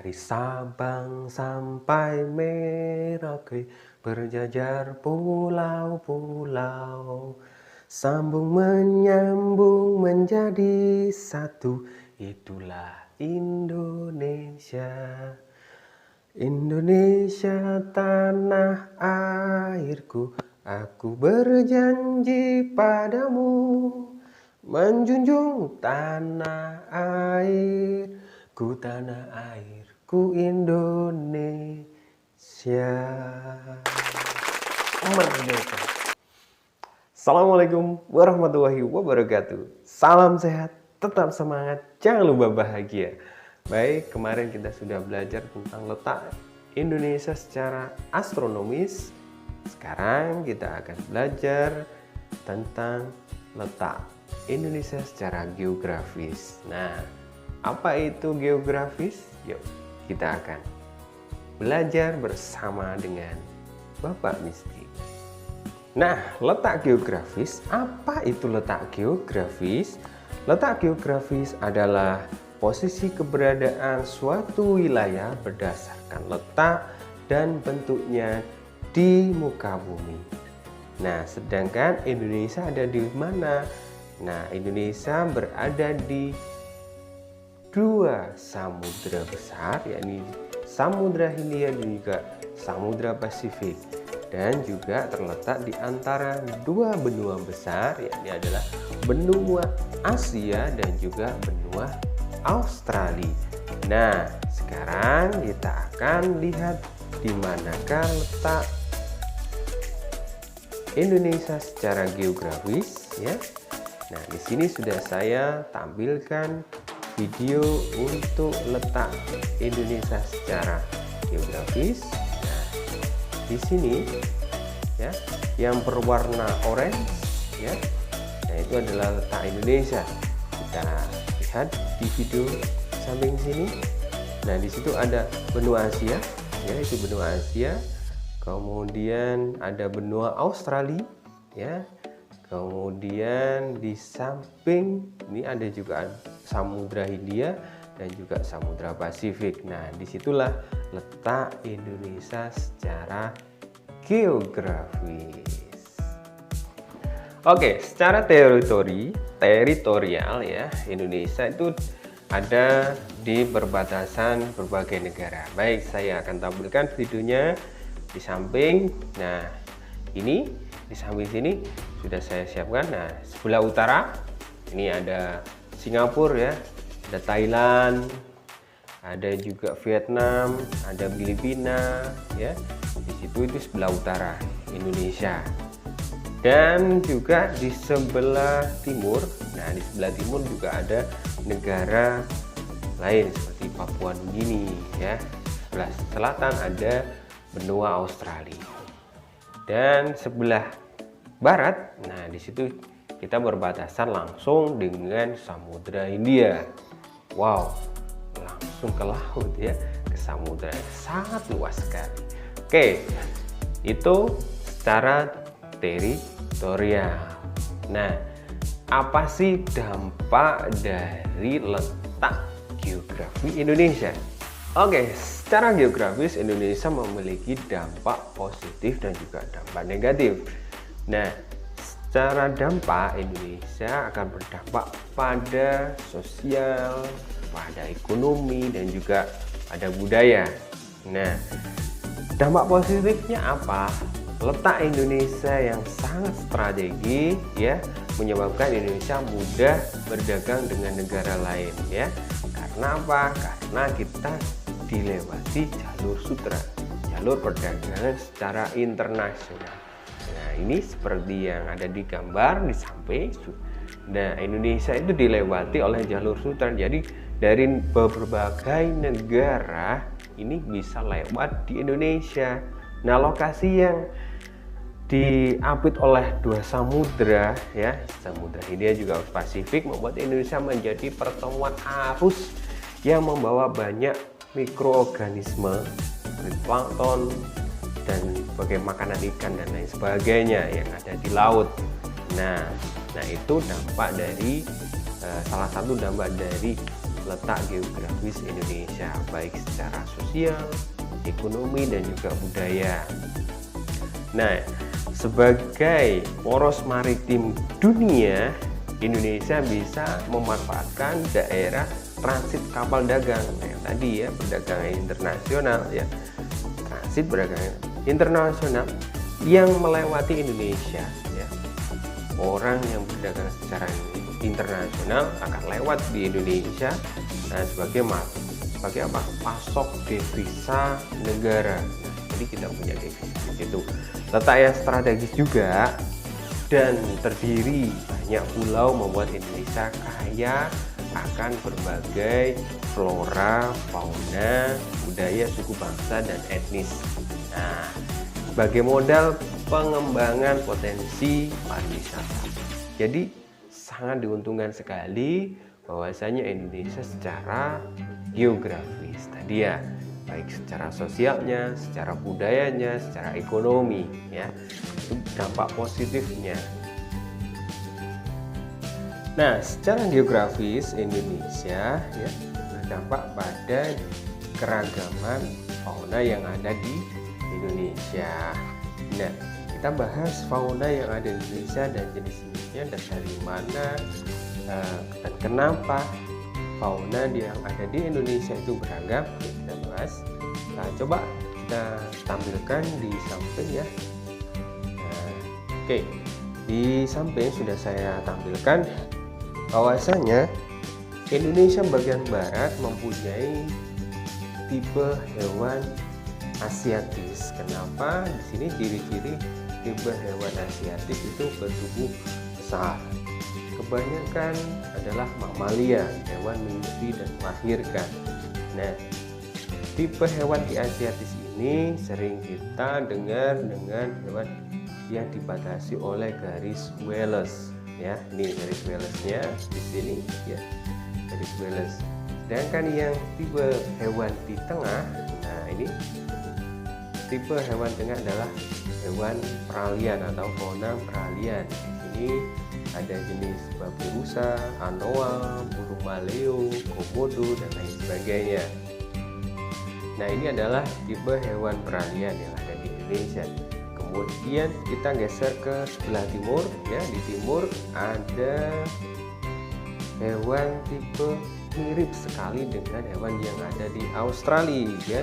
Dari Sabang sampai Merauke berjajar pulau-pulau, sambung menyambung menjadi satu, itulah Indonesia. Indonesia tanah airku, aku berjanji padamu menjunjung tanah airku, tanah airku Indonesia. Merdeka. Assalamualaikum warahmatullahi wabarakatuh. Salam sehat, tetap semangat, jangan lupa bahagia. Baik, kemarin kita sudah belajar tentang letak Indonesia secara astronomis. Sekarang kita akan belajar tentang letak Indonesia secara geografis. Nah, apa itu geografis? Yuk, kita akan belajar bersama dengan Bapak Misti. Nah, letak geografis, apa itu letak geografis? Letak geografis adalah posisi keberadaan suatu wilayah berdasarkan letak dan bentuknya di muka bumi. Nah, sedangkan Indonesia ada di mana? Nah, Indonesia berada di dua samudra besar, yakni Samudra Hindia dan juga Samudra Pasifik, dan juga terletak di antara dua benua besar, yakni adalah benua Asia dan juga benua Australia. Nah, sekarang kita akan lihat di manakah letak Indonesia secara geografis, ya. Nah, di sini sudah saya tampilkan video untuk letak Indonesia secara geografis. Nah, di sini ya, yang berwarna orange ya. Nah, itu adalah letak Indonesia. Kita lihat di video samping sini. Nah, di situ ada benua Asia, ya, itu benua Asia. Kemudian ada benua Australia, ya. Kemudian di samping ini ada juga Samudra Hindia dan juga Samudra Pasifik. Nah, disitulah letak Indonesia secara geografis. Oke, secara teritorial ya, Indonesia itu ada di perbatasan berbagai negara. Baik, saya akan tampilkan videonya di samping. Nah, ini di samping sini sudah saya siapkan. Nah, sebelah utara ini ada Singapura ya, ada Thailand, ada juga Vietnam, ada Filipina ya. Di situ itu sebelah utara Indonesia. Dan juga di sebelah timur. Nah, di sebelah timur juga ada negara lain seperti Papua Nugini ya. Sebelah selatan ada benua Australia. Dan sebelah barat, nah di situ kita berbatasan langsung dengan Samudra Hindia. Wow, langsung ke laut ya, ke samudra, sangat luas sekali. Oke, itu secara teritorial. Nah, apa sih dampak dari letak geografi Indonesia? Oke, secara geografis Indonesia memiliki dampak positif dan juga dampak negatif. Nah, secara dampak Indonesia akan berdampak pada sosial, pada ekonomi, dan juga pada budaya. Nah, dampak positifnya apa? Letak Indonesia yang sangat strategis ya, menyebabkan Indonesia mudah berdagang dengan negara lain ya. Karena apa? Karena kita dilewati jalur sutra, jalur perdagangan secara internasional. Nah, ini seperti yang ada di gambar di samping. Nah, Indonesia itu dilewati oleh jalur sutra. Jadi dari berbagai negara ini bisa lewat di Indonesia. Nah, lokasi yang diapit oleh dua samudra ya, Samudra Hindia juga Pasifik, membuat Indonesia menjadi pertemuan arus yang membawa banyak mikroorganisme seperti plankton dan sebagai makanan ikan dan lain sebagainya yang ada di laut. Nah itu dampak dari salah satu dampak dari letak geografis Indonesia, baik secara sosial, ekonomi, dan juga budaya. Nah, sebagai poros maritim dunia, Indonesia bisa memanfaatkan daerah transit kapal dagang yang tadi ya, perdagangan internasional ya, transit perdagangan internasional yang melewati Indonesia ya. Orang yang berdagang secara internasional akan lewat di Indonesia, nah, sebagai apa? Pasok devisa negara. Nah, jadi kita punya devisa itu. Letak yang strategis juga dan terdiri banyak pulau membuat Indonesia kaya akan berbagai flora, fauna, budaya, suku bangsa, dan etnis. Nah, sebagai modal pengembangan potensi pariwisata. Jadi sangat diuntungkan sekali bahwasanya Indonesia secara geografis tadi ya, baik secara sosialnya, secara budayanya, secara ekonomi ya, itu dampak positifnya. Nah, secara geografis Indonesia ya berdampak pada keragaman fauna yang ada di Indonesia. Nah, kita bahas fauna yang ada di Indonesia dan jenis-jenisnya dan dari mana dan kenapa fauna yang ada di Indonesia itu beragam. Kita bahas. Nah, coba kita tampilkan di samping ya. Nah, oke, di samping sudah saya tampilkan bahwasanya Indonesia bagian barat mempunyai tipe hewan asiatis. Kenapa? Di sini ciri-ciri tipe hewan asiatis itu bertubuh besar. Kebanyakan adalah mamalia, hewan menyusui dan melahirkan. Nah, tipe hewan di asiatis ini sering kita dengar dengan hewan yang dibatasi oleh garis Wallace. Ya, ini garis Wallace-nya di sini ya, garis Wallace. Sedangkan yang tipe hewan di tengah, nah ini tipe hewan tengah adalah hewan peralihan atau fauna peralihan. Di sini ada jenis babi rusa, anoa, burung maleo, komodo, dan lain sebagainya. Nah, ini adalah tipe hewan peralihan yang ada di Indonesia. Kemudian kita geser ke sebelah timur ya, di timur ada hewan tipe mirip sekali dengan hewan yang ada di Australia ya.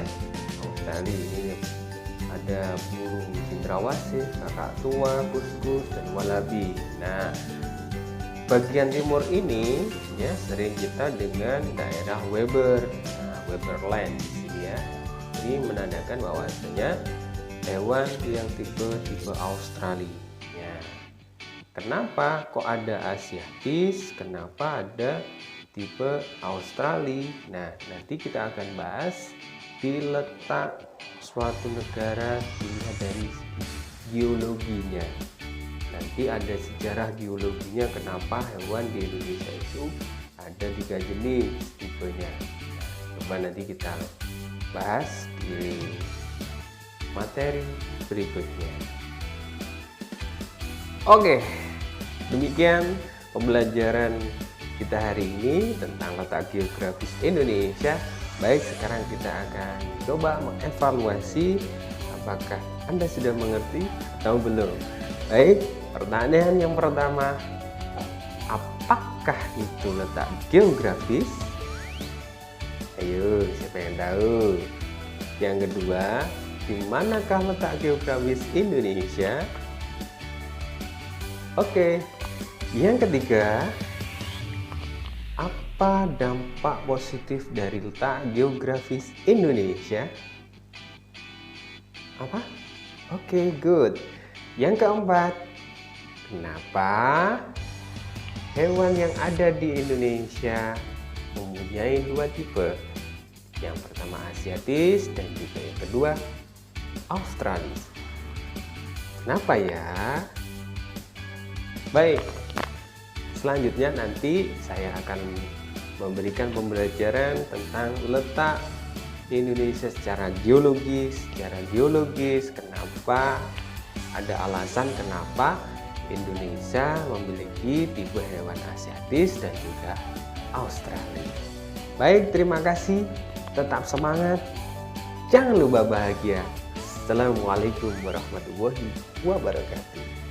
Australia ini ada burung cendrawasih, kakak tua, kuskus, dan wallaby. Nah, bagian timur ini ya sering kita dengan daerah Weber, Weber Land di sini ya. Ini menandakan bahwasanya hewan yang tipe Australia. Ya. Kenapa kok ada asiatis? Kenapa ada tipe Australia? Nah, nanti kita akan bahas di letak suatu negara dilihat dari geologinya. Nanti ada sejarah geologinya kenapa hewan di Indonesia itu ada 3 jenis tipenya. Coba nanti kita bahas di materi berikutnya. Oke, demikian pembelajaran kita hari ini tentang letak geografis Indonesia. Baik, sekarang kita akan coba mengevaluasi apakah Anda sudah mengerti atau belum. Baik, pertanyaan yang pertama, apakah itu letak geografis? Ayo, siapa yang tahu? Yang kedua, di manakah letak geografis Indonesia? Oke, yang ketiga, apa dampak positif dari letak geografis Indonesia? Apa? Oke, good. Yang keempat, kenapa hewan yang ada di Indonesia mempunyai 2 tipe? Yang pertama asiatis dan juga yang kedua australis. Kenapa ya? Baik, selanjutnya nanti saya akan memberikan pembelajaran tentang letak Indonesia secara geologis. Kenapa ada alasan kenapa Indonesia memiliki tipe hewan asiatis dan juga Australia. Baik, terima kasih. Tetap semangat. Jangan lupa bahagia. Assalamualaikum warahmatullahi wabarakatuh.